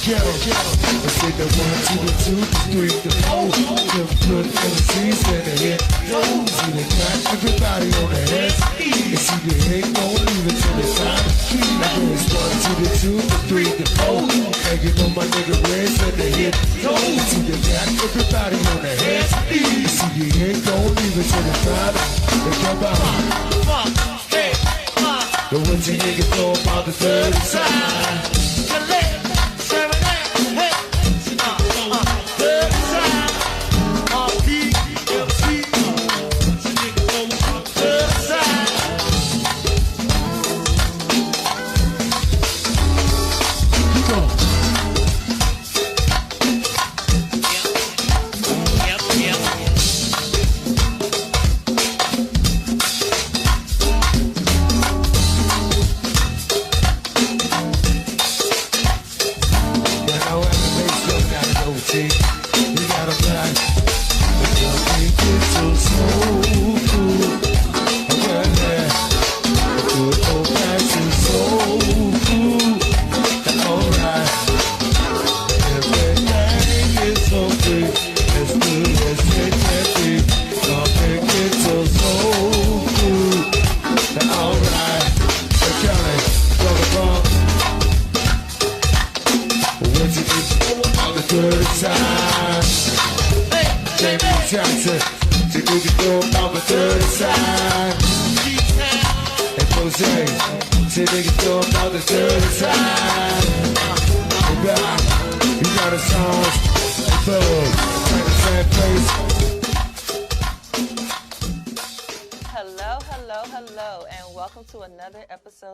Let's take the 1 to the 2 to 3 to 4. Them good MCs in the hit. See the crack, everybody on the head. You see the hate, don't leave it till it's time. Now it's 1 to the 2 to 3 to 4. And you know my nigga Reds in the hit. You see the crack, everybody on the head. You see the hate, don't leave it till it's time. They come out. But what you niggas know about the third side?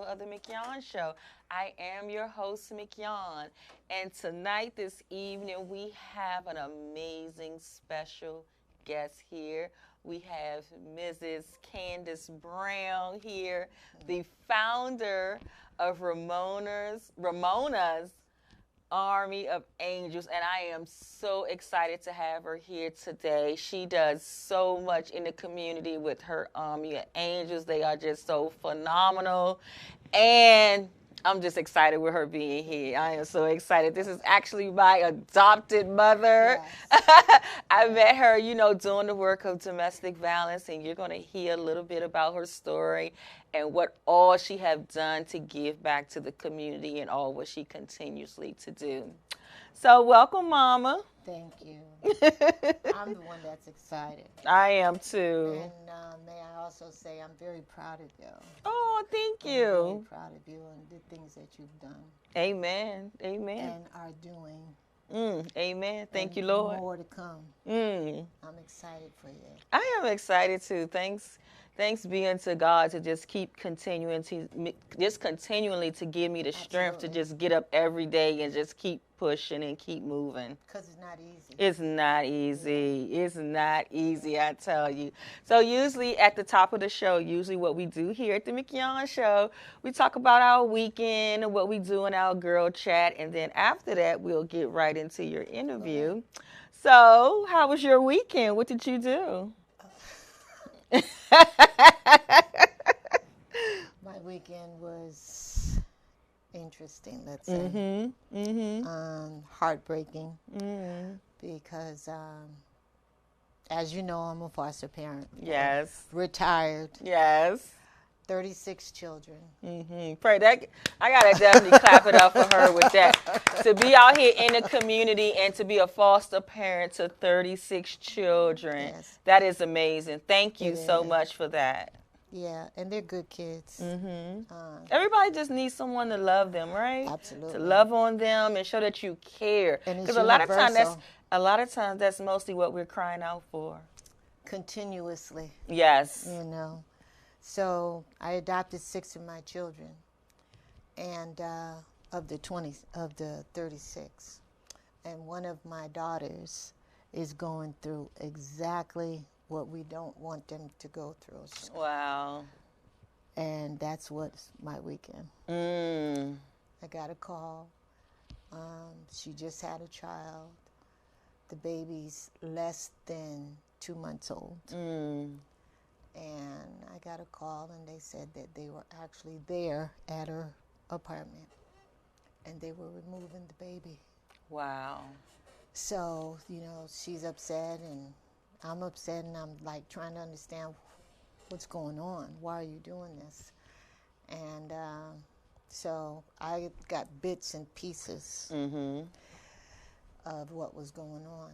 Of the Mignon Show. I am your host, Mignon, and tonight, this evening, we have an amazing special guest here. We have Mrs. Candace Brown here, the founder of Ramona's Army of Angels, and I am so excited to have her here today. She does so much in the community with her Army of Angels. They are just so phenomenal, and I'm just excited with her being here. I am so excited. This is actually my adopted mother. Yes. I met her, doing the work of domestic violence, and you're going to hear a little bit about her story and what all she have done to give back to the community and all what she continuously to do. So welcome, Mama. Thank you. I'm the one that's excited. I am too. And may I also say I'm very proud of you. Oh, thank you. I'm very proud of you and the things that you've done. Amen. Amen. And are doing. Amen. Thank you, Lord. More to come. I'm excited for you. I am excited too. Thanks be unto God to just keep continually to give me the strength to just get up every day and just keep pushing and keep moving. Because it's not easy. It's not easy. It's not easy, I tell you. So usually at the top of the show, what we do here at the Mignon Show, we talk about our weekend and what we do in our girl chat. And then after that, we'll get right into your interview. Okay. So how was your weekend? What did you do? My weekend was interesting, let's say. Heartbreaking. Because, as you know, I'm a foster parent. Yes. Retired. Yes. 36 children. Pray that I gotta definitely clap it up for her with that. To be out here in the community and to be a foster parent to 36 children, yes. That is amazing. Thank you so much for that. Yeah, and they're good kids. Everybody just needs someone to love them, right? Absolutely. To love on them and show that you care. Because a lot of times that's mostly what we're crying out for. Continuously. Yes. So I adopted 6 of my children, and of the 36, and one of my daughters is going through exactly what we don't want them to go through. Wow. And that's what's my weekend. I got a call. She just had a child. The baby's less than 2 months old. And I got a call, and they said that they were actually there at her apartment, and they were removing the baby. Wow. So, she's upset and I'm upset, and I'm like trying to understand what's going on. Why are you doing this? And so I got bits and pieces of what was going on.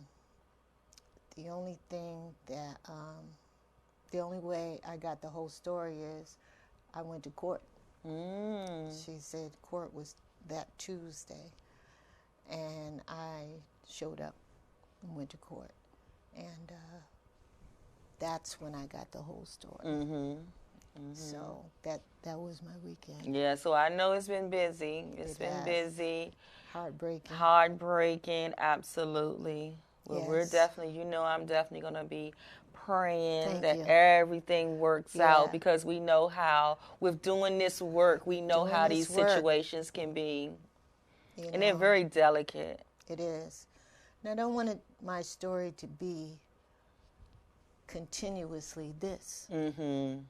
The only thing that, the only way I got the whole story is I went to court. She said court was that Tuesday, and I showed up and went to court, and that's when I got the whole story. So that was my weekend. Yeah, so I know it's been busy. It's been busy. Heartbreaking, absolutely. Well, we're definitely, I'm definitely going to be praying that everything works out, because we know how, with doing this work, we know how these situations can be. And they're very delicate. It is. And I don't want my story to be continuously this, kind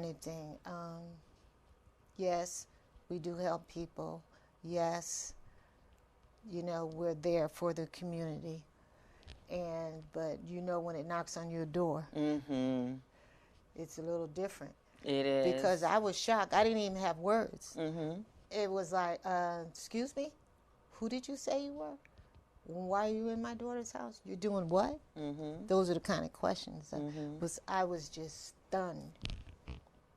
of thing. Yes, we do help people. Yes, we're there for the community. But when it knocks on your door, it's a little different. It is. Because I was shocked. I didn't even have words. It was like, excuse me? Who did you say you were? Why are you in my daughter's house? You're doing what? Those are the kind of questions. I was just stunned.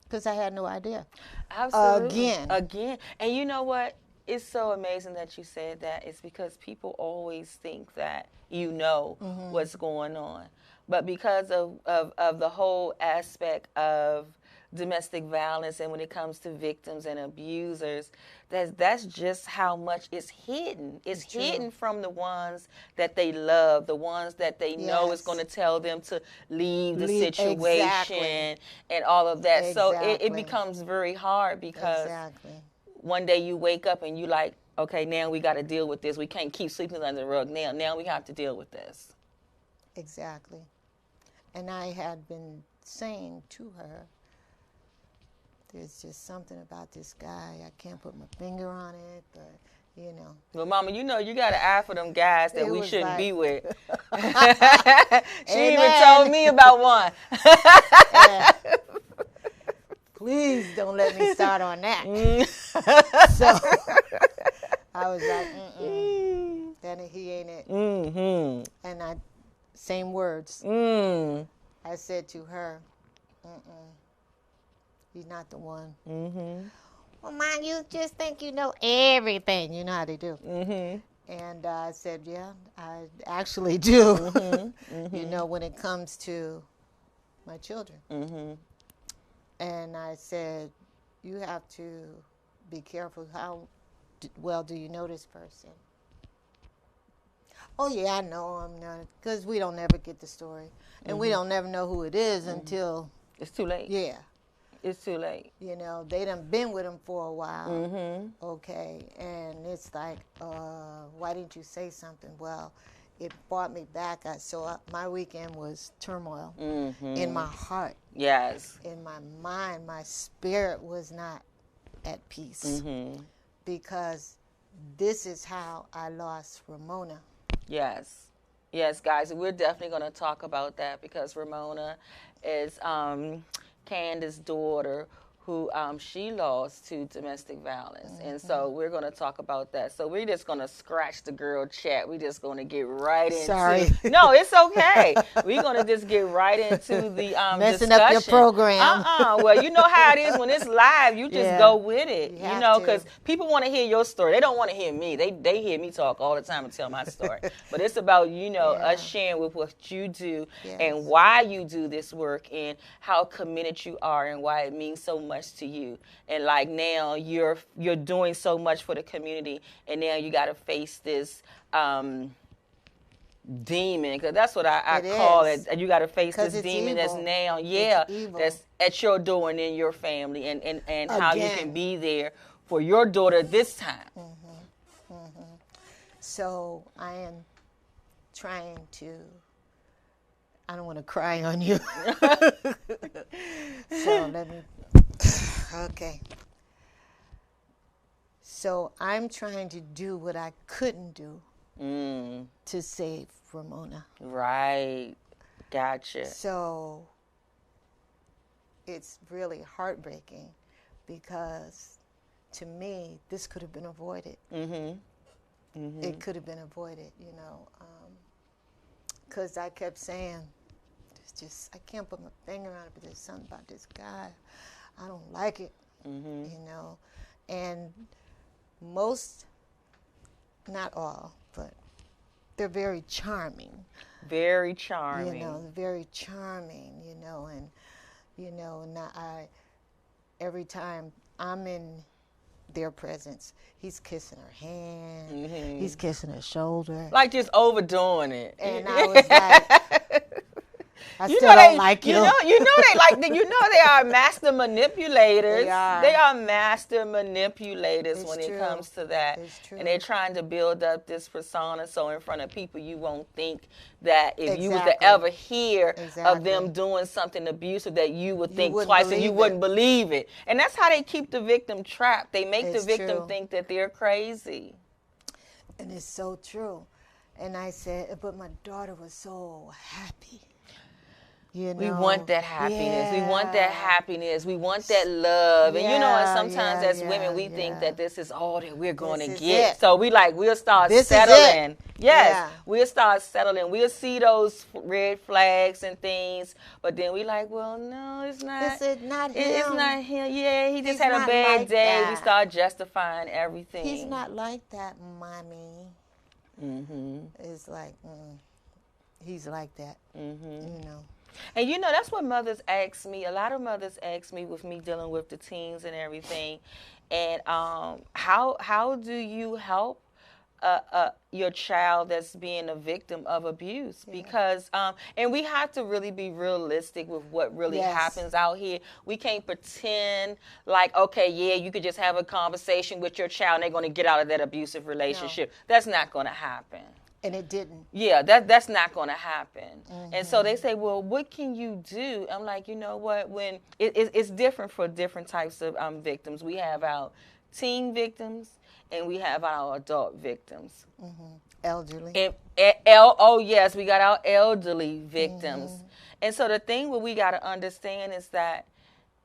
Because I had no idea. Absolutely. Again. And you know what? It's so amazing that you said that. It's because people always think that what's going on. But because of the whole aspect of domestic violence, and when it comes to victims and abusers, that's just how much is hidden. It's hidden from the ones that they love, the ones that they know is going to tell them to leave the situation and all of that. So it becomes very hard, because one day you wake up and you like, okay, now we got to deal with this. We can't keep sweeping under the rug. Now we have to deal with this. Exactly. And I had been saying to her, there's just something about this guy. I can't put my finger on it, but, Well, Mama, you got to eye for them guys that we shouldn't be with. She even told me about one. Please don't let me start on that. So I was like, then he ain't it. And same words. I said to her, he's not the one. Well, Mom, you just think you know everything. You know how they do. And I said, yeah, I actually do. When it comes to my children. And I said, you have to be careful. How well do you know this person? Oh, yeah, I know him. Because we don't ever get the story. And we don't never know who it is until... It's too late. Yeah. It's too late. They done been with him for a while. Okay. And it's like, why didn't you say something? Well, it brought me back. My weekend was turmoil in my heart. Yes. In my mind, my spirit was not at peace. Because this is how I lost Ramona. Yes. Yes, guys, we're definitely going to talk about that, because Ramona is Candace's daughter, who she lost to domestic violence. And so we're going to talk about that. So we're just going to scratch the girl chat. We're just going to get right into... Sorry. No, it's okay. We're going to just get right into the messing discussion. up your program. Well, you know how it is when it's live. You just go with it. Because people want to hear your story. They don't want to hear me. They hear me talk all the time and tell my story. But it's about, us sharing with what you do and why you do this work and how committed you are and why it means so much to you. And like now you're doing so much for the community, and now you got to face this demon, because that's what I call it. And you got to face this demon that's now that's at your door and in your family, and how you can be there for your daughter this time. So I am trying to, I don't want to cry on you. So let me, okay. So I'm trying to do what I couldn't do to save Ramona. Right. Gotcha. So it's really heartbreaking because to me, this could have been avoided. It could have been avoided, you know, because I kept saying, I can't put my finger on it, but there's something about this guy. I don't like it, you know. And most, not all, but they're very charming. Very charming. You know, very charming, you know, and, every time I'm in their presence, he's kissing her hand, he's kissing her shoulder. Like just overdoing it. And I was like, I still don't like you. You know they are master manipulators. They are. They are master manipulators It's when true. it comes to that. It's true. And they're trying to build up this persona so in front of people you won't think that if you was to Exactly. ever hear of Exactly. them doing something abusive that you would think wouldn't twice and believe you it. wouldn't believe it. And that's how they keep the victim trapped. They make It's the victim true. think that they're crazy. And it's so true. And I said, but my daughter was so happy. You know? We want that happiness. We want that Yeah. happiness. We want that love. And you know, and Yeah, sometimes yeah, as women, we think yeah. that this is all that we're going to This is get. it. So we'll start This is settling. it. Yes, Yeah. we'll start settling. We'll see those red flags and things, but then we like, well, no, it's not. This is not him. It's not him. Yeah, he just He's had a not bad like day. We that. start justifying everything. He's not like that, mommy. It's like, he's like that, you know. And you know, that's what mothers ask me. A lot of mothers ask me with me dealing with the teens and everything. And how do you help your child that's being a victim of abuse? Because and we have to really be realistic with what really Yes. happens out here. We can't pretend like, okay, yeah, you could just have a conversation with your child and they're going to get out of that abusive relationship. That's not going to happen. And it didn't. Yeah, that's not going to happen. And so they say, well, what can you do? I'm like, you know what? When it's different for different types of victims. We have our teen victims and we have our adult victims. Elderly. And oh yes, we got our elderly victims. And so the thing what we got to understand is that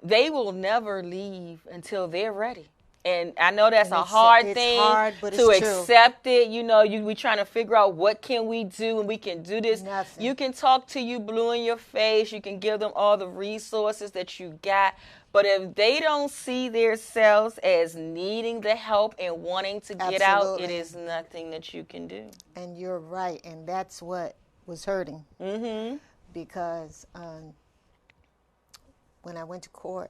they will never leave until they're ready. And I know that's a hard thing but to it's true. accept it. You know, we trying to figure out what can we do, and we can do this. Nothing. You can talk to you blue in your face. You can give them all the resources that you got. But if they don't see themselves as needing the help and wanting to get out, it Absolutely. is nothing that you can do. And you're right. And that's what was hurting. Because when I went to court,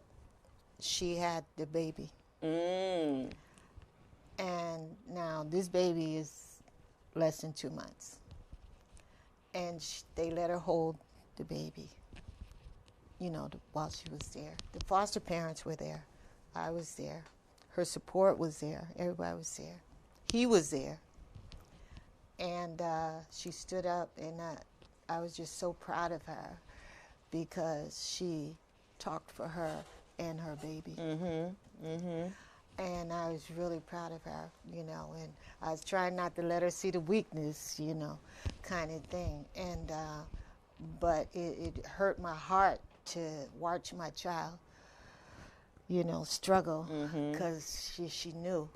she had the baby. And now this baby is less than 2 months. And they let her hold the baby, you know, while she was there. The foster parents were there. I was there. Her support was there. Everybody was there. He was there. And she stood up, and I was just so proud of her because she talked for her and her baby. And I was really proud of her, you know, and I was trying not to let her see the weakness, you know, kind of thing. And but it hurt my heart to watch my child, you know, struggle because she knew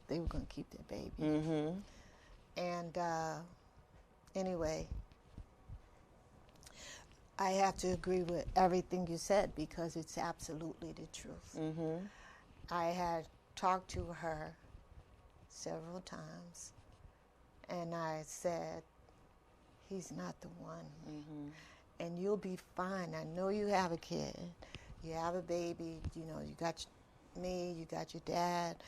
they were going to keep their baby. And anyway, I have to agree with everything you said because it's absolutely the truth. I had talked to her several times, and I said, he's not the one. And you'll be fine. I know you have a kid. You have a baby. You know, you got me, you got your dad.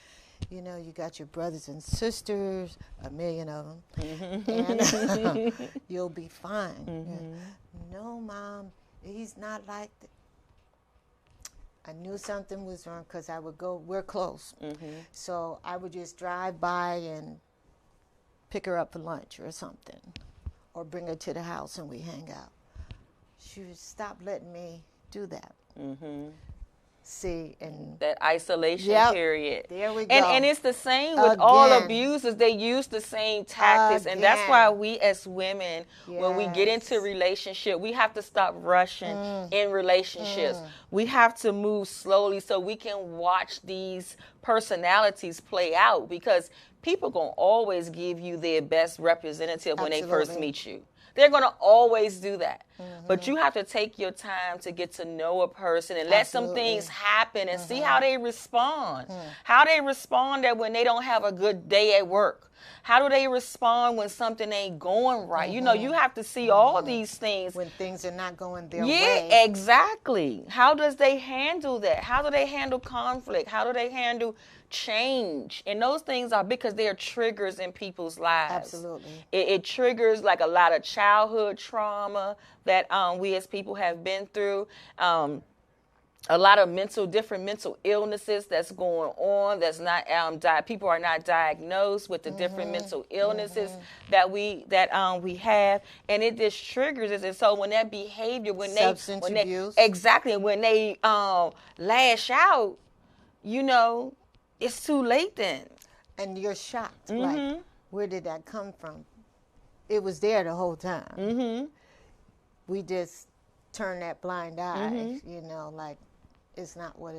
You know, you got your brothers and sisters, 1 million of them. And you'll be fine. No, Mom, he's not like that. I knew something was wrong because I would go, we're close. So I would just drive by and pick her up for lunch or something, or bring her to the house and we hang out. She would stop letting me do that. See, and that isolation Yep. period. There we And go. it's the same with all Again. abusers. They use the same tactics. And that's why Again. we as women, when we get into Yes. relationship, we have to stop rushing in relationships. We have to move slowly so we can watch these personalities play out, because people gonna always give you their best representative when they first Absolutely. meet you. They're going to always do that. But you have to take your time to get to know a person and let some Absolutely. things happen and see how they respond. How they respond that when they don't have a good day at work. How do they respond when something ain't going right? You know, you have to see all these things. when things are not going their Yeah, way. exactly. How does they handle that? How do they handle conflict? How do they handle change? And those things are because they are triggers in people's lives. Absolutely. It triggers like a lot of childhood trauma that we as people have been through. A lot of different mental illnesses that's going on. That's not people are not diagnosed with the different mental illnesses that we have, and it just triggers us. And so when that behavior, Substance abuse. exactly, when they lash out, you know, it's too late then. And you're shocked. Like, where did that come from? It was there the whole time. We just turn that blind eye, you know, like it's not what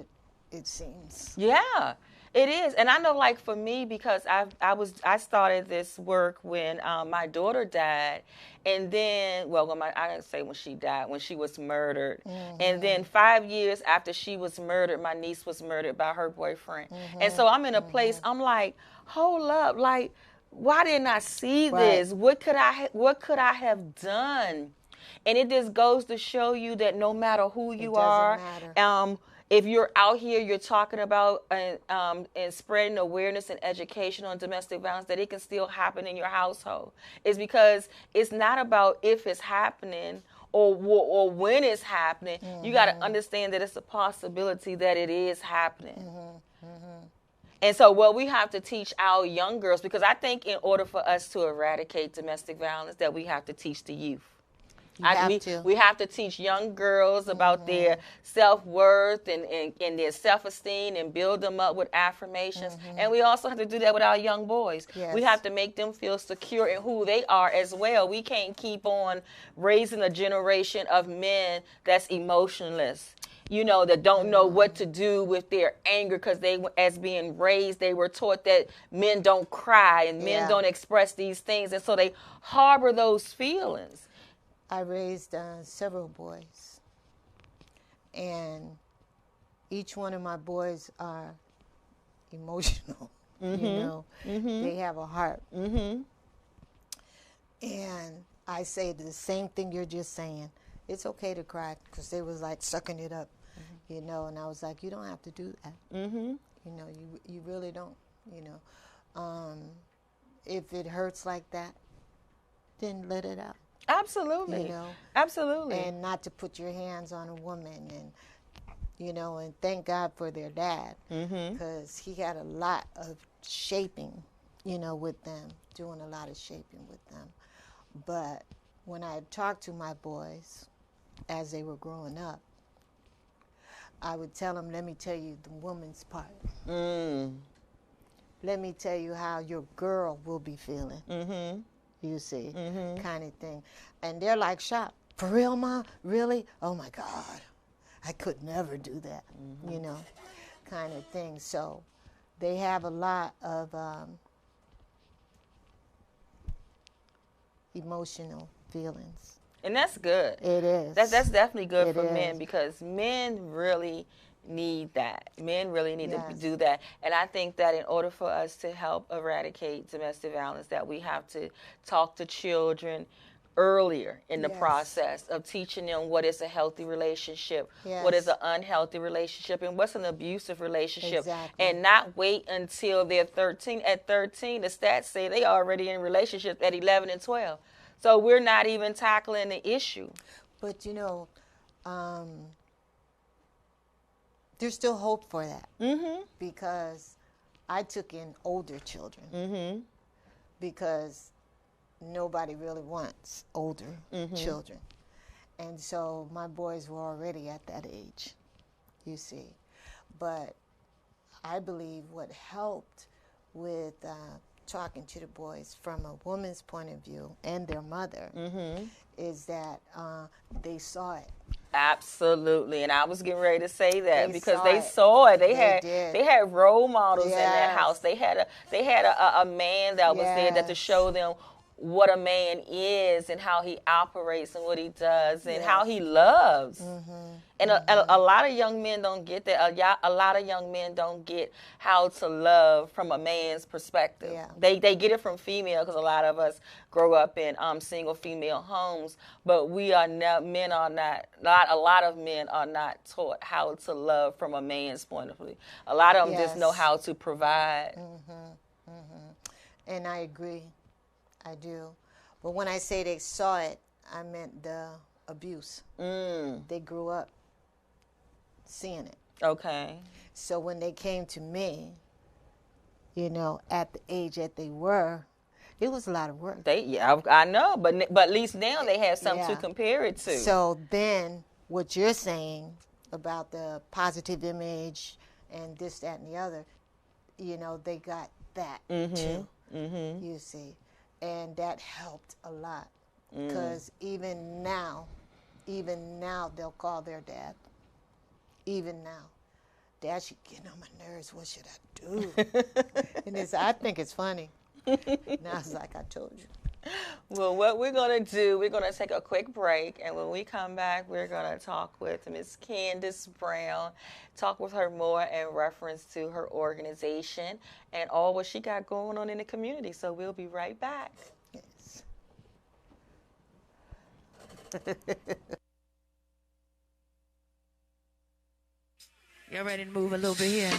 it seems. Yeah, it is. And I know, like, for me, because I started this work when my daughter died, and then, well, when she died, when she was murdered, and then 5 years after she was murdered, my niece was murdered by her boyfriend. And so I'm in a place, I'm like, hold up, like, why didn't I see this? What could I have done? And it just goes to show you that no matter who you are, if you're out here, you're talking about and spreading awareness and education on domestic violence, that it can still happen in your household. It's because it's not about if it's happening or when it's happening. You got to understand that it's a possibility that it is happening. And so what we have to teach our young girls, because I think in order for us to eradicate domestic violence, that we have to teach the youth. We have to teach young girls about their self-worth and their self-esteem and build them up with affirmations. And we also have to do that with our young boys. Yes. We have to make them feel secure in who they are as well. We can't keep on raising a generation of men that's emotionless, you know, that don't know what to do with their anger, because as being raised, they were taught that men don't cry and men don't express these things. And so they harbor those feelings. I raised several boys, and each one of my boys are emotional. You know, they have a heart. And I say the same thing you're just saying. It's okay to cry, because they was like sucking it up, you know. And I was like, you don't have to do that. You know, you really don't. You know, if it hurts like that, then let it out. Absolutely. You know, absolutely. and not to put your hands on a woman, and you know, and thank God for their dad, because he had a lot of shaping, you know, with them, doing a lot of shaping with them. But when I talked to my boys as they were growing up, I would tell them, let me tell you the woman's part. Let me tell you how your girl will be feeling. You see, kind of thing. And they're like shocked. For real, Mom? Really? Oh, my God. I could never do that, you know, kind of thing. So they have a lot of emotional feelings. And that's good. It is. That's definitely good for is. men, because men really need that. Men really need to Yes. do that. And I think that in order for us to help eradicate domestic violence, that we have to talk to children earlier in the Yes. process of teaching them what is a healthy relationship, Yes. what is an unhealthy relationship, and what's an abusive relationship. Exactly. And not wait until they're 13. At 13, the stats say they already in relationships at 11 and 12. So we're not even tackling the issue. But, you know, there's still hope for that. Because I took in older children. Because nobody really wants older children. And so my boys were already at that age, you see. But I believe what helped with talking to the boys from a woman's point of view and their mother is that they saw it. Absolutely, and I was getting ready to say that because they saw saw it. They They had role models in that Yes. house. They had a man that was there that to show them what a man is and how he operates and what he does and how he loves. And a lot of young men don't get that. A lot of young men don't get how to love from a man's perspective. Yeah. They get it from female because a lot of us grow up in single female homes, but we are not. Men are not. A lot of men are not taught how to love from a man's point of view. A lot of them just know how to provide. And I agree. I do. But when I say they saw it, I meant the abuse. They grew up seeing it. Okay. So when they came to me, you know, at the age that they were, it was a lot of work. I know, but at least now they have something to compare it to. So then what you're saying about the positive image and this, that, and the other, you know, they got that too, you see. And that helped a lot because even now, they'll call their dad. Even now, Dad, you're getting on my nerves. What should I do? And I think it's funny. Now it's like I told you. Well, what we're going to do, we're going to take a quick break. And when we come back, we're going to talk with Miss Candace Brown, talk with her more in reference to her organization and all what she got going on in the community. So we'll be right back. Yes. Y'all ready to move a little bit here?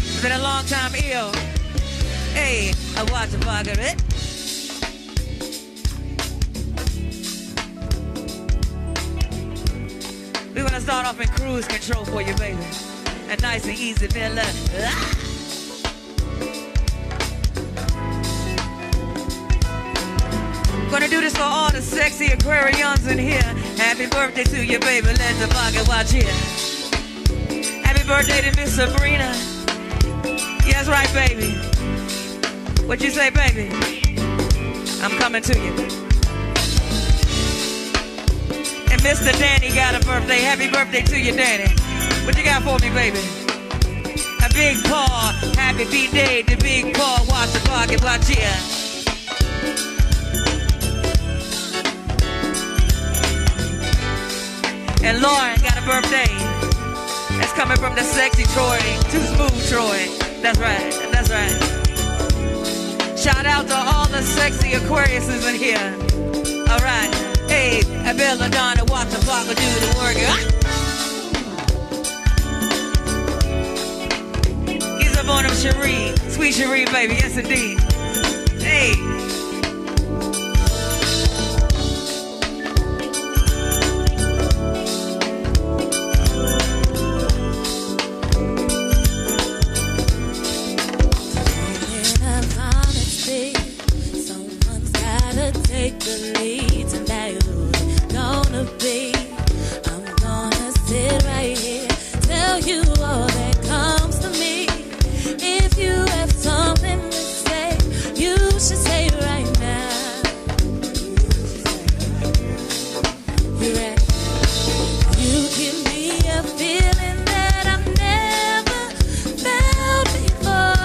It's been a long time ill. Hey, I watch a part of it. We're gonna start off in cruise control for you, baby. A nice and easy fella. Gonna do this for all the sexy Aquarians in here. Happy birthday to you, baby. Let the pocket watch here. Happy birthday to Miss Sabrina. Yes, right, baby. What you say, baby? I'm coming to you. And Mr. Danny got a birthday. Happy birthday to you, Danny. What you got for me, baby? A big paw. Happy B-Day to Big Paw. Watch the pocket watch here. And Lauren got a birthday. That's coming from the sexy Troy. Too smooth, Troy. That's right. That's right. Shout out to all the sexy Aquariuses in here. All right. Hey, I Bella Donna, watch the clock do the work. He's up on him, Cherie. Sweet Cherie, baby. Yes, indeed. Hey. Take the lead tonight, who's gonna be? I'm gonna sit right here, tell you all that comes to me. If you have something to say, you should say it right now. You ready? You give me a feeling that I've never felt before,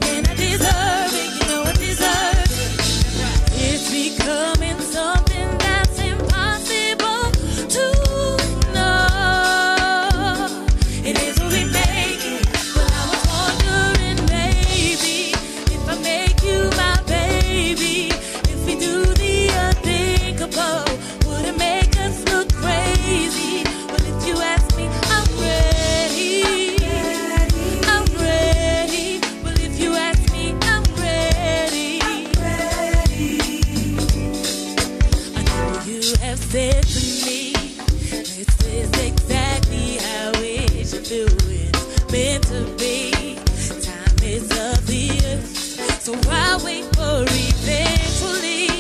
and I deserve it. You know I deserve it. It's becoming something that's impossible to know. It is what we make it, but I was wondering maybe if I make you my baby, if we do the unthinkable, would it make us look crazy? Well, if you ask me, I'm ready. I'm ready. Well, if you ask me, I'm ready. I know you have said to me, this is exactly how it should feel. It's meant to be. Time is of the earth, so I'll wait for eventually.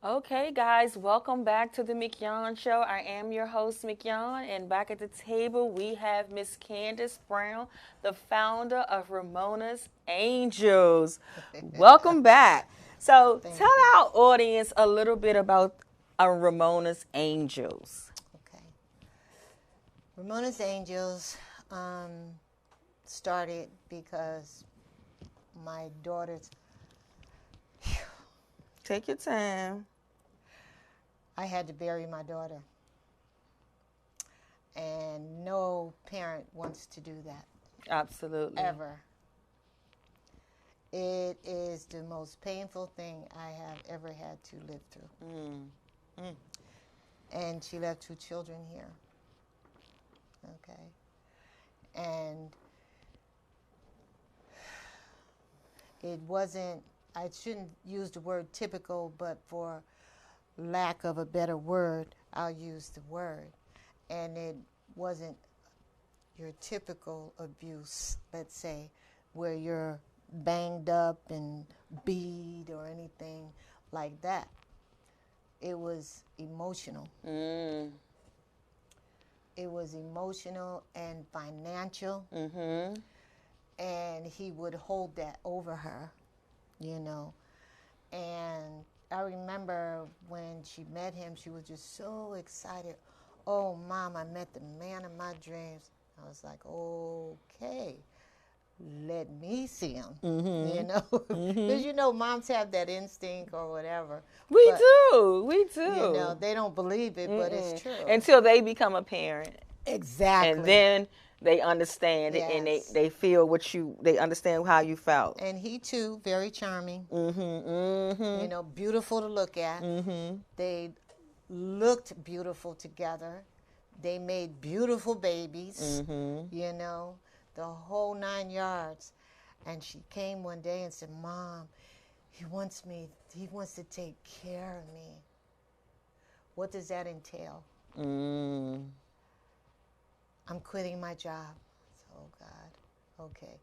Okay, guys, welcome back to the Mignon Show. I am your host, Mignon, and back at the table we have Miss Candace Brown, the founder of Ramona's Angels. Welcome back. So, tell our audience a little bit about Ramona's Angels. Okay. Ramona's Angels started because my daughters, Take your time. I had to bury my daughter. And no parent wants to do that. Absolutely. Ever. It is the most painful thing I have ever had to live through. And she left 2 children here. Okay. And it wasn't, I shouldn't use the word typical, but for lack of a better word, I'll use the word. And it wasn't your typical abuse, let's say, where you're banged up and beat or anything like that. It was emotional. It was emotional and financial. And he would hold that over her, you know. And I remember when she met him, she was just so excited. Oh, Mom, I met the man of my dreams. I was like, okay, let me see him, you know. Because, you know, moms have that instinct or whatever. We But, do. You know, they don't believe it, but it's true. Until they become a parent. Exactly. And then they understand it and Yes. they feel they understand how you felt. And he, too, very charming. You know, beautiful to look at. They looked beautiful together. They made beautiful babies, you know, the whole 9 yards. And she came one day and said, Mom, he wants to take care of me. What does that entail? I'm quitting my job. Oh, God. Okay.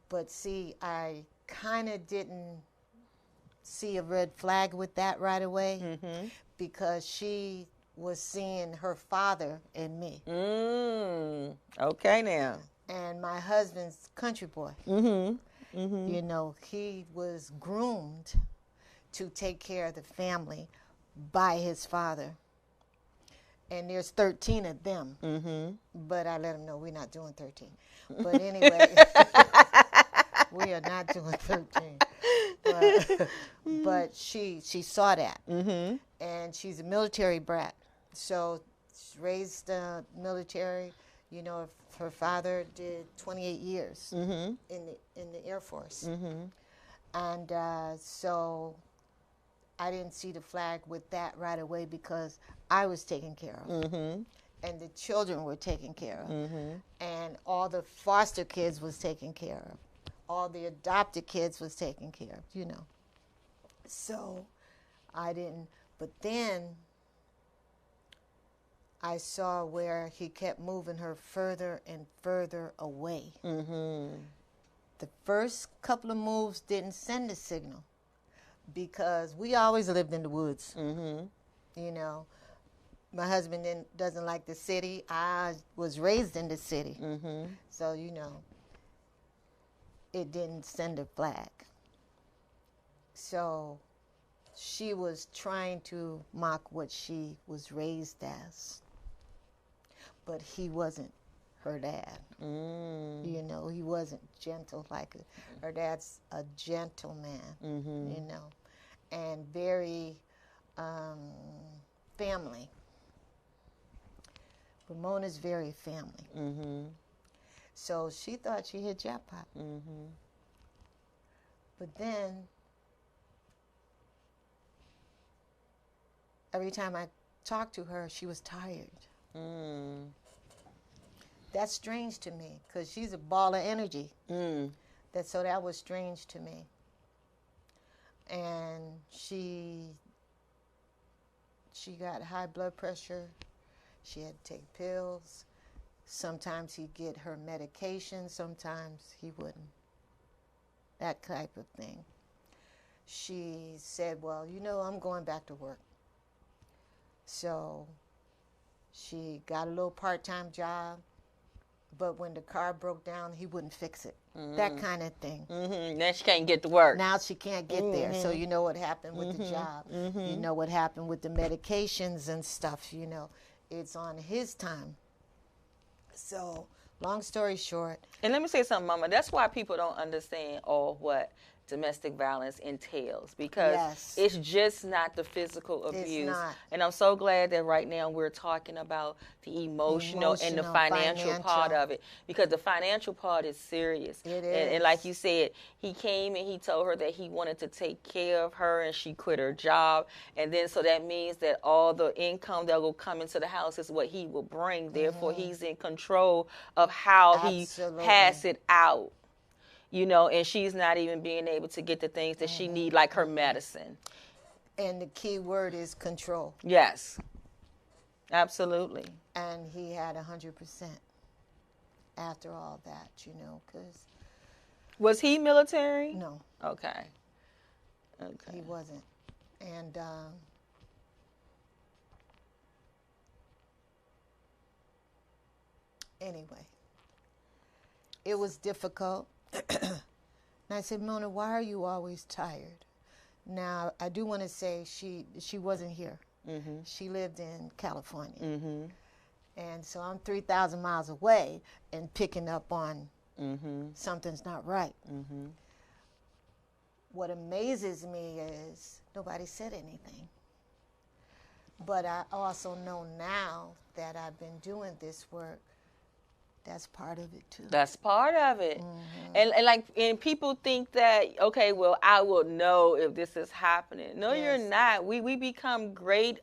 But see, I kind of didn't see a red flag with that right away because she was seeing her father in me. Okay, now. And my husband's country boy. You know, he was groomed to take care of the family by his father. And there's 13 of them. But I let him know we're not doing 13. But anyway, we are not doing 13. But she saw that. And she's a military brat. So she's raised military. You know, her father did 28 years in the Air Force. And so I didn't see the flag with that right away because I was taken care of. And the children were taken care of. And all the foster kids was taken care of. All the adopted kids was taken care of, you know. So I didn't, but then I saw where he kept moving her further and further away. The first couple of moves didn't send a signal because we always lived in the woods. You know, my husband doesn't like the city. I was raised in the city. So, you know, it didn't send a flag. So she was trying to mock what she was raised as. But he wasn't her dad. You know, he wasn't gentle like her. Her dad's a gentleman, you know, and very family. Ramona's very family. So she thought she hit jackpot. But then, every time I talked to her, she was tired. That's strange to me, because she's a ball of energy. So that was strange to me. And she got high blood pressure. She had to take pills. Sometimes he'd get her medication, sometimes he wouldn't. That type of thing. she said, well, you know, I'm going back to work. So she got a little part-time job, but when the car broke down, he wouldn't fix it. That kind of thing. Now she can't get to work. Now she can't get there. So you know what happened with the job. You know what happened with the medications and stuff, you know. It's on his time. So, long story short. And let me say something, Mama. That's why people don't understand all what domestic violence entails, because it's just not the physical abuse. It's not. And I'm so glad that right now we're talking about the emotional and the financial part of it, because the financial part is serious. It is. And like you said, he came and he told her that he wanted to take care of her, and she quit her job. And then so that means that all the income that will come into the house is what he will bring. Therefore, he's in control of how he pass it out. You know, and she's not even being able to get the things that she need, like her medicine. And the key word is control. Yes, absolutely. And he had 100% after all that, you know, because... Was he military? No. Okay. He wasn't. And anyway, it was difficult. And I said, Mona, why are you always tired? Now, I do want to say she wasn't here. She lived in California. And so I'm 3,000 miles away and picking up on something's not right. What amazes me is nobody said anything. But I also know now that I've been doing this work, that's part of it too. That's part of it. And people think that, okay, well, I will know if this is happening. No, you're not. We become great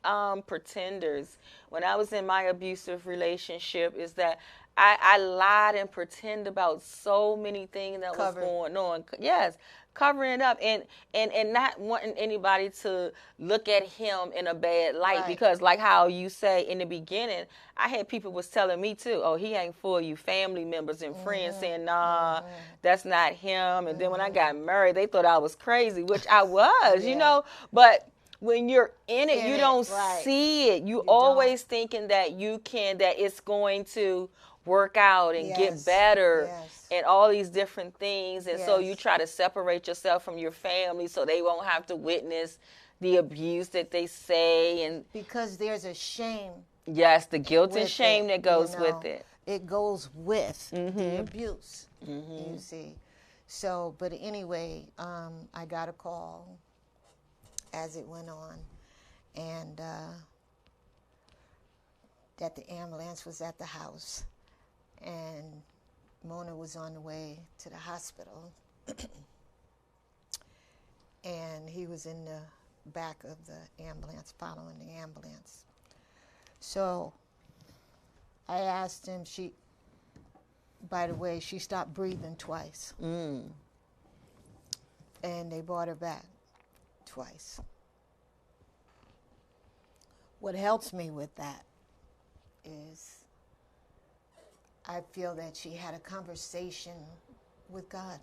pretenders. When I was in my abusive relationship, is that I lied and pretend about so many things that was going on. Yes, covering it up and not wanting anybody to look at him in a bad light. Because like how you say in the beginning, I had people was telling me too, oh, he ain't for you, family members and friends saying, nah, that's not him. And then when I got married, they thought I was crazy, which I was, you know, but when you're in it, you don't see it. You always thinking that that it's going to work out and get better and all these different things. And so you try to separate yourself from your family so they won't have to witness the abuse that they say. And because there's a shame. Yes, the guilt and shame that goes with it. It goes with the abuse, you see. So, but anyway, I got a call as it went on, and that the ambulance was at the house. And Mona was on the way to the hospital, and he was in the back of the ambulance, following the ambulance. So I asked him, by the way, she stopped breathing twice. And they brought her back twice. What helps me with that is I feel that she had a conversation with God.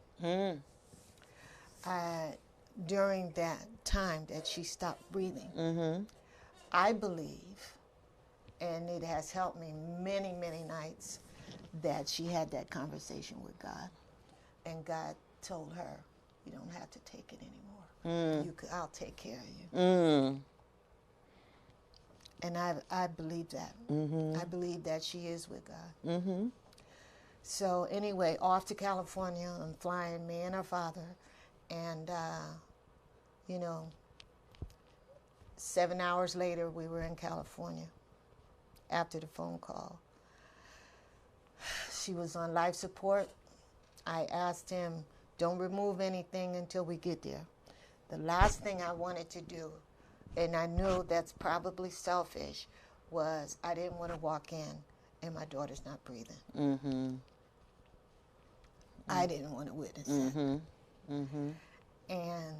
During that time that she stopped breathing. I believe, and it has helped me many, many nights, that she had that conversation with God. And God told her, you don't have to take it anymore. I'll take care of you. And I believe that. I believe that she is with God. So anyway, off to California, I'm flying, me and her father. And, 7 hours later, we were in California after the phone call. She was on life support. I asked him, don't remove anything until we get there. The last thing I wanted to do, and I knew that's probably selfish, was I didn't want to walk in and my daughter's not breathing. I didn't want to witness that. And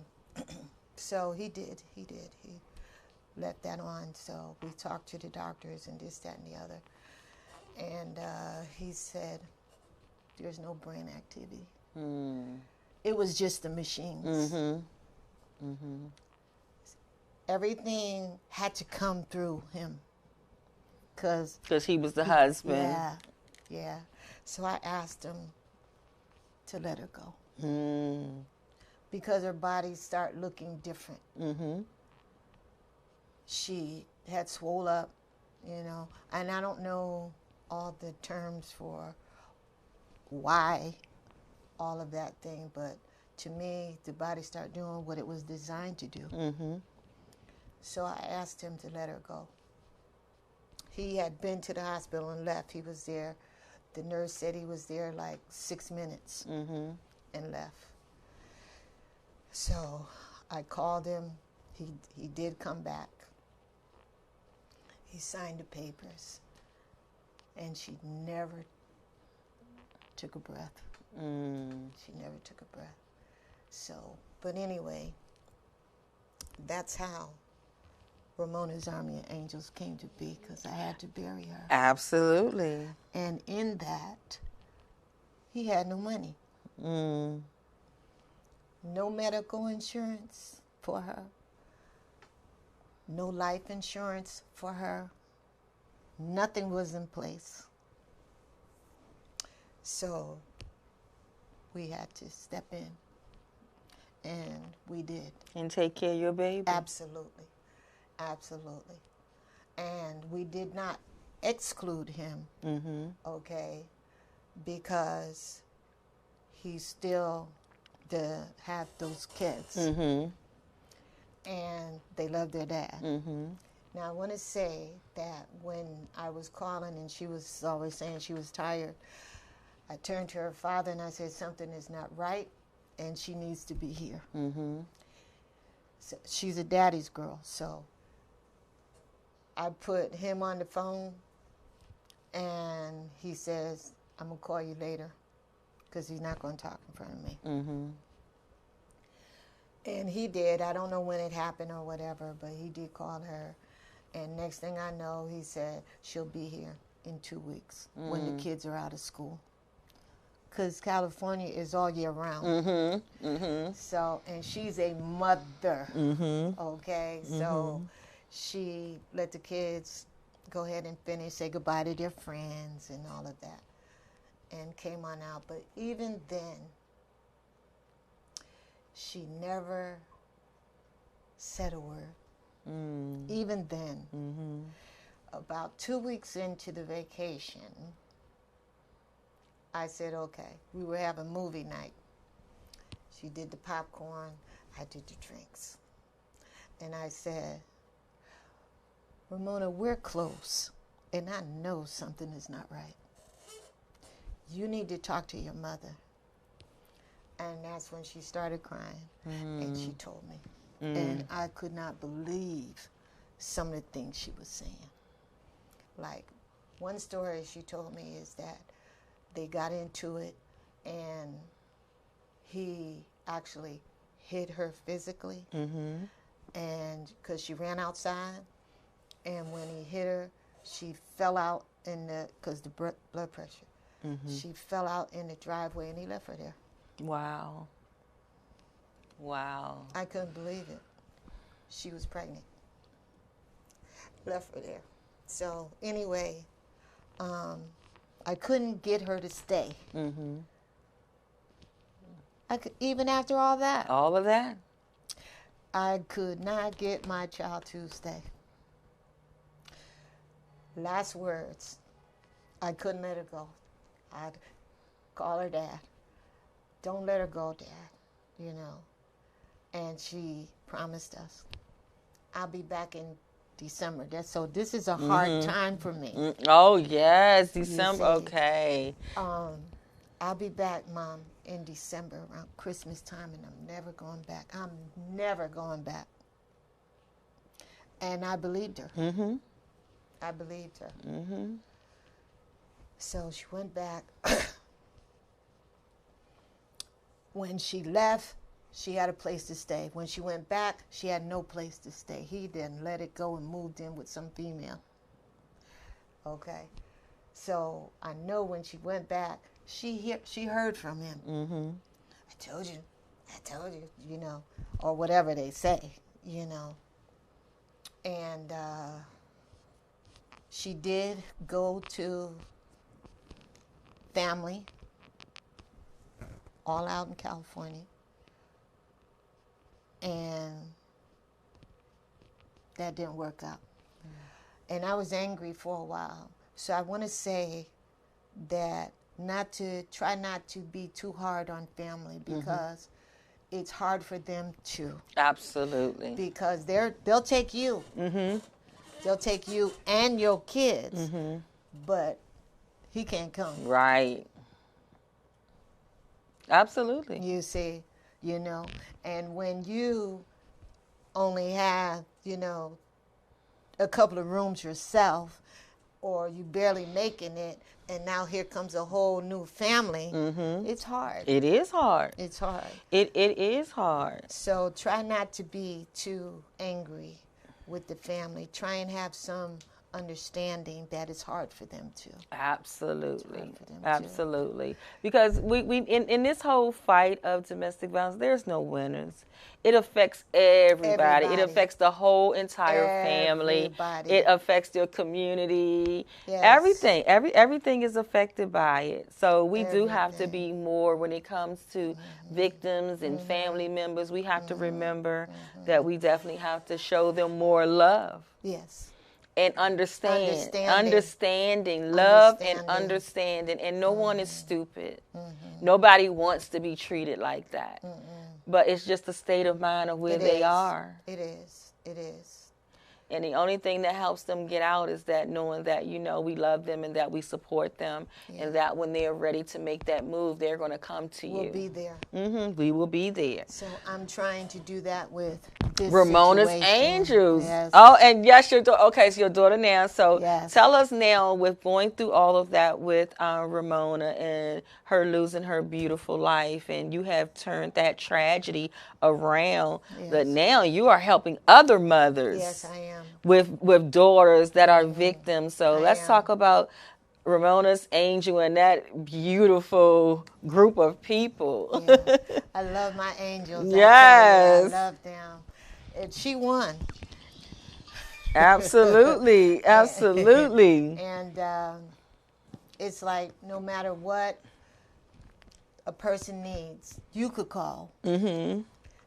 so he did. He left that on. So we talked to the doctors and this, that, and the other. And he said, there's no brain activity. It was just the machines. Everything had to come through him. Because he was the husband. Yeah, yeah. So I asked him to let her go. Because her body started looking different. She had swole up, and I don't know all the terms for why all of that thing, but to me, the body started doing what it was designed to do. So I asked him to let her go. He had been to the hospital and left. He was there. The nurse said he was there like 6 minutes and left. So I called him. He did come back. He signed the papers. And she never took a breath. She never took a breath. So, but anyway, that's how Ramona's Army of Angels came to be, because I had to bury her. Absolutely. And in that, he had no money. No medical insurance for her. No life insurance for her. Nothing was in place. So we had to step in. And we did. And take care of your baby. Absolutely. Absolutely. And we did not exclude him, okay, because he still have those kids. And they love their dad. Now, I want to say that when I was calling and she was always saying she was tired, I turned to her father and I said, something is not right and she needs to be here. So she's a daddy's girl, so I put him on the phone and he says, I'm going to call you later, because he's not going to talk in front of me. And he did. I don't know when it happened or whatever, but he did call her. And next thing I know, he said, she'll be here in 2 weeks when the kids are out of school. Because California is all year round. So, and she's a mother, okay? So she let the kids go ahead and finish, say goodbye to their friends and all of that, and came on out. But even then, she never said a word. Even then, about 2 weeks into the vacation, I said, okay, we were having movie night. She did the popcorn, I did the drinks. And I said, Ramona, we're close, and I know something is not right. You need to talk to your mother. And that's when she started crying, and she told me. And I could not believe some of the things she was saying. Like, one story she told me is that they got into it, and he actually hit her physically, and because she ran outside, and when he hit her, she fell out because the blood pressure. She fell out in the driveway, and he left her there. Wow. Wow. I couldn't believe it. She was pregnant. Left her there. So anyway, I couldn't get her to stay. Even after all that. All of that? I could not get my child to stay. Last words. I couldn't let her go. I'd call her dad. Don't let her go, Dad, And she promised us, I'll be back in December. So this is a hard time for me. Oh, yes, December, okay. I'll be back, Mom, in December around Christmas time, and I'm never going back. I'm never going back. And I believed her. I believed her. So she went back. When she left, she had a place to stay. When she went back, she had no place to stay. He then let it go and moved in with some female. Okay. So I know when she went back, she heard from him. I told you, I told you, or whatever they say, And she did go to family all out in California. And that didn't work out. And I was angry for a while. So I want to say that try not to be too hard on family, because it's hard for them too. Absolutely. Because they'll take you. They'll take you and your kids, but he can't come. Right. Absolutely. You see, and when you only have, a couple of rooms yourself, or you barely making it, and now here comes a whole new family, it's hard. It is hard. It's hard. It is hard. So try not to be too angry with the family. Try and have some understanding that it's hard for them too. Absolutely. Absolutely. Because we in this whole fight of domestic violence, there's no winners. It affects everybody. It affects the whole entire family. It affects their community. Yes. Everything. Everything is affected by it. So we do have to be more when it comes to victims and family members. We have to remember that we definitely have to show them more love. Yes. And understanding, love and understanding. And no one is stupid. Nobody wants to be treated like that. But it's just the state of mind of where they are. It is. It is. And the only thing that helps them get out is that knowing that, we love them and that we support them. Yeah. And that when they're ready to make that move, they're going to come to you. We'll be there. We will be there. So I'm trying to do that with this Ramona's situation. Angels. Yes. Oh, and yes, your daughter. Okay, so your daughter now. So yes. Tell us now, with going through all of that with Ramona and her losing her beautiful life, and you have turned that tragedy around, that now you are helping other mothers. Yes, I am. With daughters that are victims. So let's talk about Ramona's Angel and that beautiful group of people. Yeah. I love my angels. Yes. I love them. And she won. Absolutely. Absolutely. And it's like no matter what a person needs, you could call.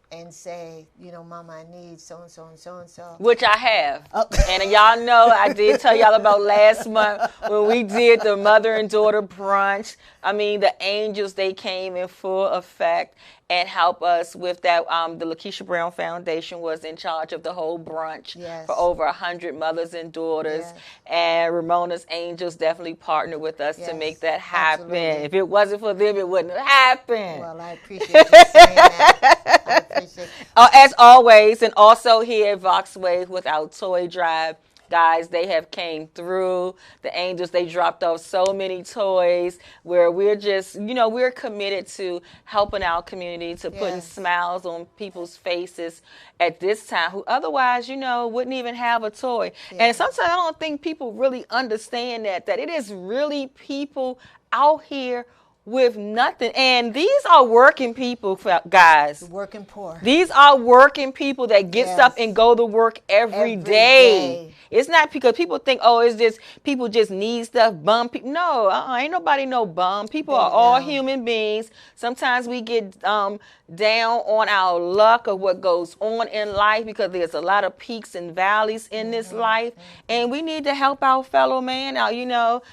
And say, Mama, I need so-and-so and so-and-so. Which I have. Oh. And y'all know I did tell y'all about last month when we did the mother and daughter brunch. I mean, the angels, they came in full effect and helped us with that. The Lakeisha Brown Foundation was in charge of the whole brunch for over 100 mothers and daughters. Yes. And Ramona's Angels definitely partnered with us to make that happen. Absolutely. If it wasn't for them, it wouldn't have happened. Well, I appreciate you saying that. I appreciate it. As always, and also here at Voxwave with our toy drive, guys, they have came through. The Angels, they dropped off so many toys where we're just, we're committed to helping our community, to putting smiles on people's faces at this time who otherwise, wouldn't even have a toy. And sometimes I don't think people really understand that it is really people out here with nothing. And these are working people, guys. Working poor. These are working people that get up and go to work every day. It's not because people think, it's just people just need stuff, bum people. No, ain't nobody no bum. People are all human beings. Sometimes we get down on our luck of what goes on in life because there's a lot of peaks and valleys in this life. And we need to help our fellow man out,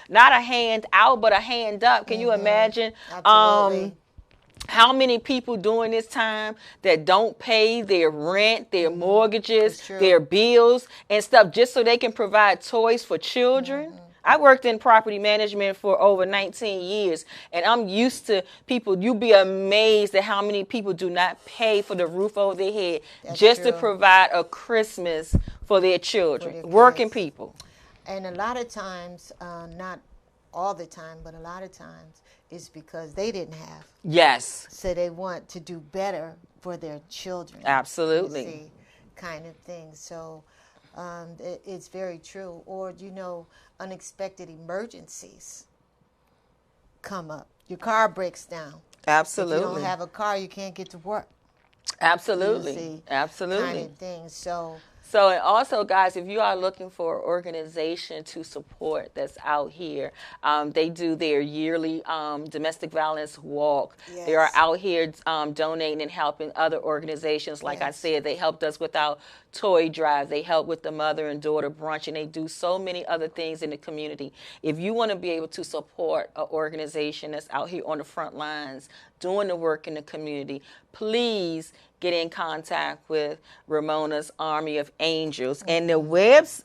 not a hand out, but a hand up. Can you imagine? Absolutely. How many people during this time that don't pay their rent, their mortgages, their bills and stuff just so they can provide toys for children? I worked in property management for over 19 years, and I'm used to people. You'd be amazed at how many people do not pay for the roof over their head to provide a Christmas for their children. Working people. And a lot of times, not all the time, but a lot of times, it's because they didn't have. Yes. So they want to do better for their children. Absolutely. You see, kind of thing. So it's very true. Or, unexpected emergencies come up. Your car breaks down. Absolutely. If you don't have a car, you can't get to work. Absolutely. Absolutely. kind of thing. So So, and also, guys, if you are looking for an organization to support that's out here, they do their yearly domestic violence walk. They are Yes. out here donating and helping other organizations. Like I Yes. said, they helped us with our toy drive. They help with the mother and daughter brunch, and they do so many other things in the community. If you want to be able to support an organization that's out here on the front lines doing the work in the community, please get in contact with Ramona's Army of Angels. And the website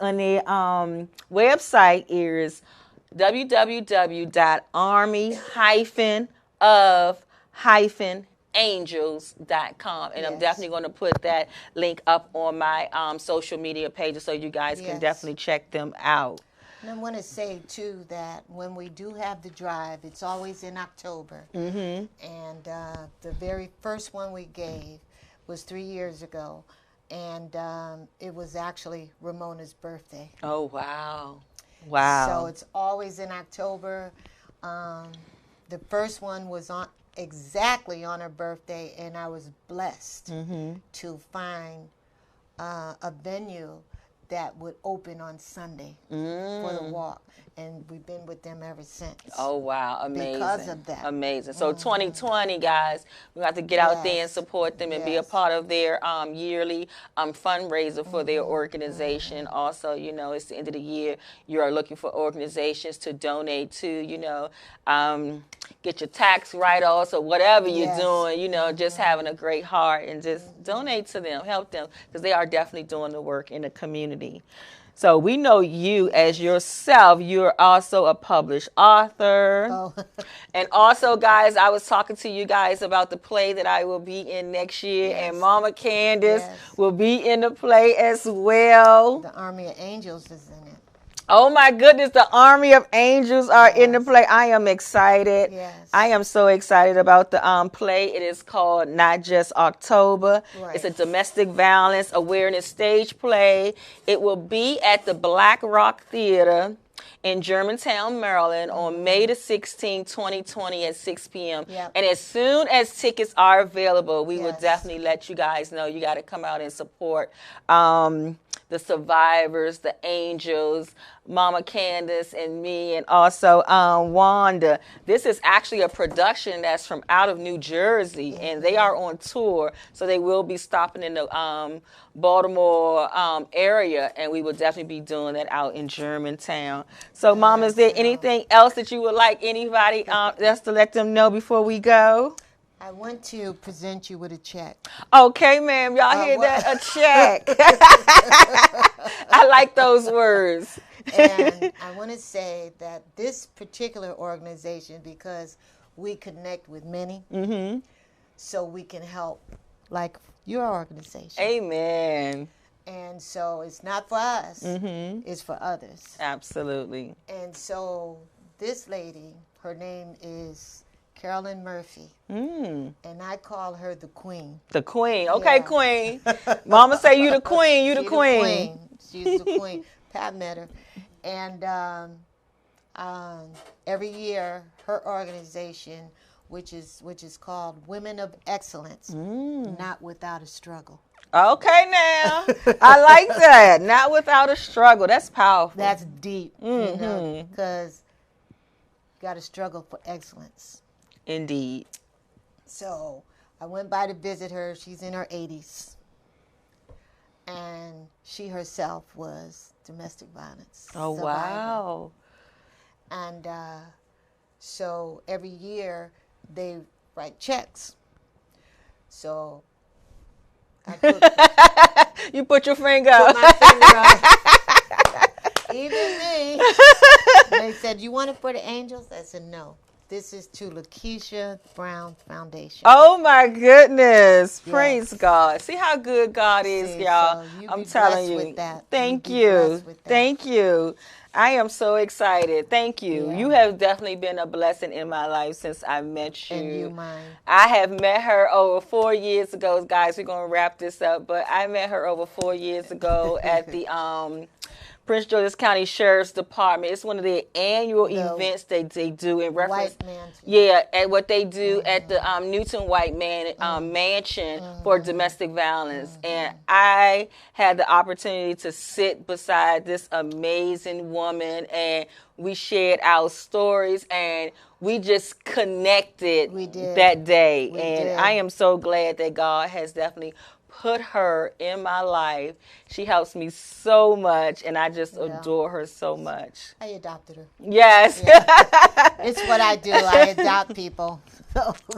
is www.army-of-angels.com. And I'm Yes. definitely going to put that link up on my social media pages so you guys can Yes. definitely check them out. And I want to say, too, that when we do have the drive, it's always in October. Mm-hmm. And the very first one we gave was 3 years ago. And it was actually Ramona's birthday. Oh, wow. Wow. So it's always in October. The first one was exactly on her birthday, and I was blessed to find a venue that would open on Sunday for the walk. And we've been with them ever since. Oh, wow. Amazing. Because of that. Amazing. So 2020, guys, we have to get out there and Yes. support them and be a Yes. part of their yearly fundraiser for their organization. Also, you know, it's the end of the year. You are looking for organizations to donate to, you know, get your tax write-offs or whatever you're Yes. doing, you know, just having a great heart and just donate to them, help them, because they are definitely doing the work in the community. So we know you as yourself. You're also a published author. Oh. And also, guys, I was talking to you guys about the play that I will be in next year. Yes. And Mama Candace Yes. will be in the play as well. The Army of Angels is in it. Oh, my goodness. The Army of Angels are in the play. I am excited. Yes. I am so excited about the play. It is called Not Just October. Right. It's a domestic violence awareness stage play. It will be at the Black Rock Theater in Germantown, Maryland on May the 16th, 2020 at 6 p.m. Yep. And as soon as tickets are available, we will Yes. definitely let you guys know. You got to come out and support the survivors, the angels, Mama Candace and me, and also Wanda. This is actually a production that's from out of New Jersey, and they are on tour, so they will be stopping in the Baltimore area, and we will definitely be doing that out in Germantown. So, Mama, is there anything else that you would like anybody else to let them know before we go? I want to present you with a check. Okay, ma'am. Y'all hear well- that? A check. I like those words. And I want to say that this particular organization, because we connect with many, so we can help, like your organization. Amen. And so it's not for us, it's for others. Absolutely. And so this lady, her name is Carolyn Murphy, and I call her the Queen. The Queen. Okay, Yeah. Queen. Mama say you the Queen. You the She's Queen. She's the Queen. Pat met her. And every year, her organization, which is called Women of Excellence, Not Without a Struggle. Okay, now. I like that. Not without a struggle. That's powerful. That's deep, you know, because you got to struggle for excellence. Indeed. So I went by to visit her. She's in her 80s. And she herself was domestic violence Oh, survivor. wow. And so every year they write checks. So I put You put your finger my up. finger up. Even me. They said, "You want it for the angels?" I said, "No. This is to Lakeisha Brown Foundation." Oh, my goodness. Yes. Praise God. See how good God is, See, y'all. so you I'm be telling blessed you. with that. Thank You be you. blessed with that. Thank you. I am so excited. Thank you. Yeah. You have definitely been a blessing in my life since I met you. And you mine. I have met her over 4 years ago. Guys, we're going to wrap this up. But I met her over 4 years ago at the Prince George's County Sheriff's Department. It's one of the annual events they do in reference. White Mansion. Yeah, and what they do at the Newton White Mansion for domestic violence. And I had the opportunity to sit beside this amazing woman, and we shared our stories, and we just connected that day. I am so glad that God has definitely put her in my life. She helps me so much, and I just adore her so much. I adopted her. Yes. Yeah. It's what I do. I adopt people.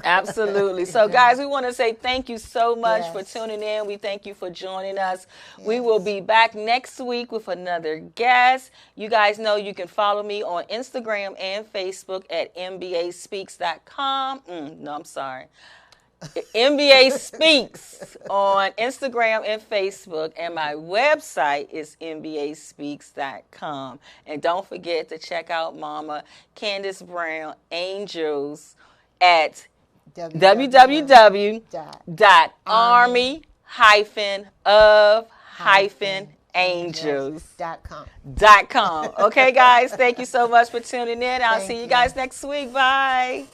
Absolutely. So, guys, we want to say thank you so much for tuning in. We thank you for joining us. Yes. We will be back next week with another guest. You guys know you can follow me on Instagram and Facebook at mbaspeaks.com. No, I'm sorry. NBA Speaks on Instagram and Facebook, and my website is mbaspeaks.com. And don't forget to check out Mama Candace Brown Angels at www.army-of-angels.com. Okay, guys, thank you so much for tuning in. I'll see you guys next week. Bye.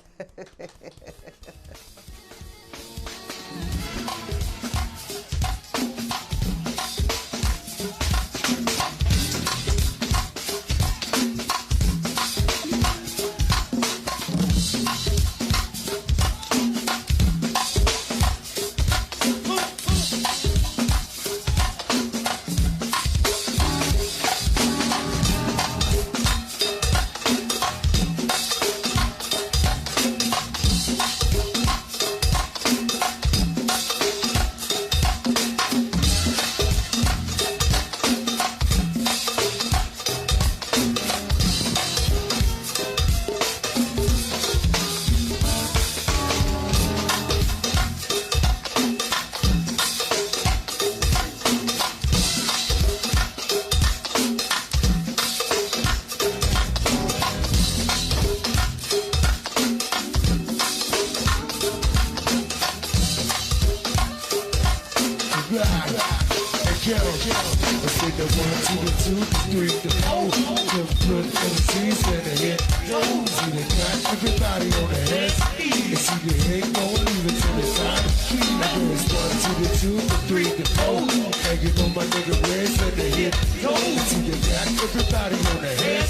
Everybody on the head. And see the head gon' leave it to the side. Now go it's 1 to the 2, the 3, the 4. Hanging on my nigga Reds and the hit. See the back, everybody on the head.